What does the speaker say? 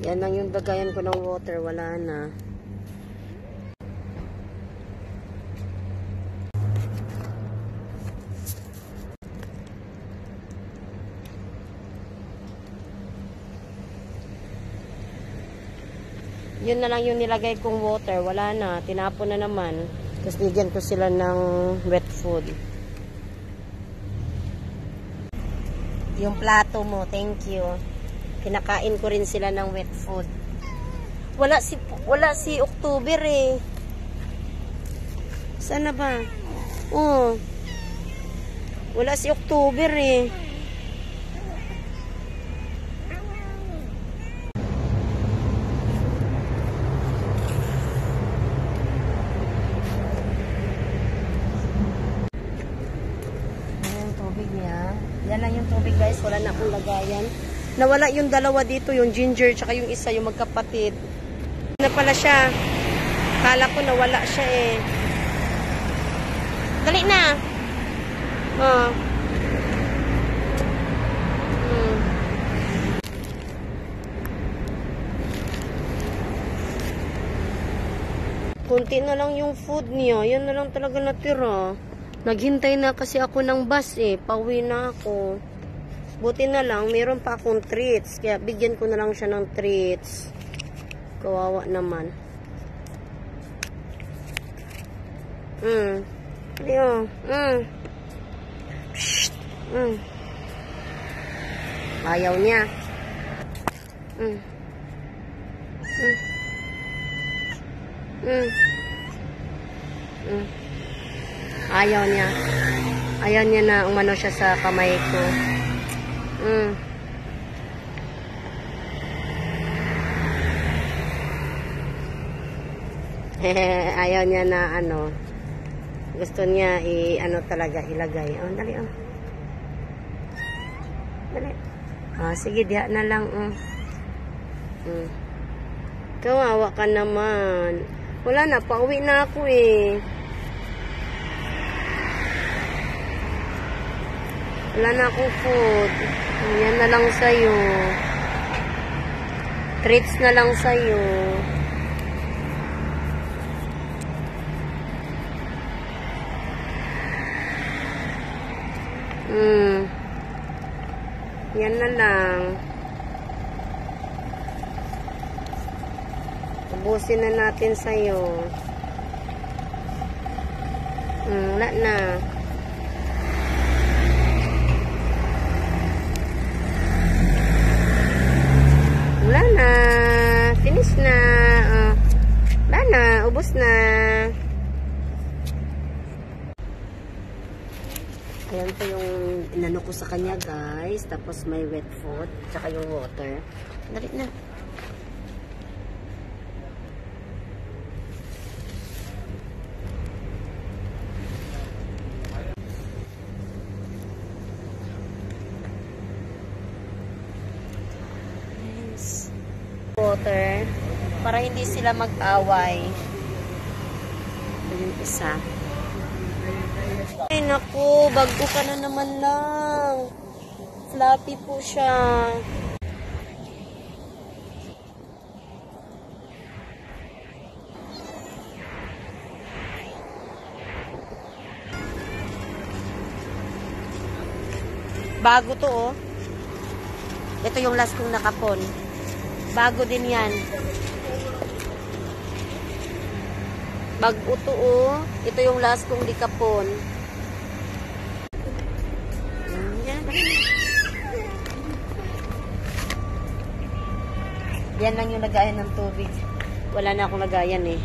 Yan lang yung lagayan ko ng water. Wala na. Yun na lang yung nilagay kong water. Wala na. Tinapon na naman. Tapos bigyan ko sila ng wet food. Yung plato mo. Thank you. Kinakain ko rin sila ng wet food. Wala si October eh. Saan na ba? Oh. Wala si October eh. Yan lang yung tubig guys, wala na akong lagayan. Nawala yung dalawa dito, yung ginger tsaka yung isa, yung magkapatid. Na pala siya. Kala ko nawala siya eh. Dali na. Oh. Kunti na lang yung food niya. Yan na lang talaga natira. Naghintay na kasi ako ng bus eh. Pauwi na ako. Buti na lang, meron pa akong treats. Kaya bigyan ko na lang siya ng treats. Kawawa naman. Ayun. Ayaw niya. Ayaw niya. Ayaw niya na umano siya sa kamay ko. Ayaw niya na ano. Gusto niya ano talaga ilagay. Oh, dali oh. Dali. Ah, sige, diha na lang oh. Kawawa ka naman. Wala na, pauwi na ako eh. Wala na akong food. Yan na lang sa'yo. Treats na lang sa'yo. Yan na lang. Ubusin na natin sa'yo. Wala na. Wala na. Finish na. Wala na. Ubos na. Ayan po yung inano ko sa kanya guys. Tapos may wet food. Tsaka yung water. Dali na. Water para hindi sila mag-away. Ito yung isa. Ay naku, bago ka na naman lang. Fluffy po siya. Bago to oh. Ito yung last kong nakapon. Bago din yan. Bago to oh. Ito yung last kong likapon. Yan lang yung lagayan ng tubig. Wala na akong lagayan eh.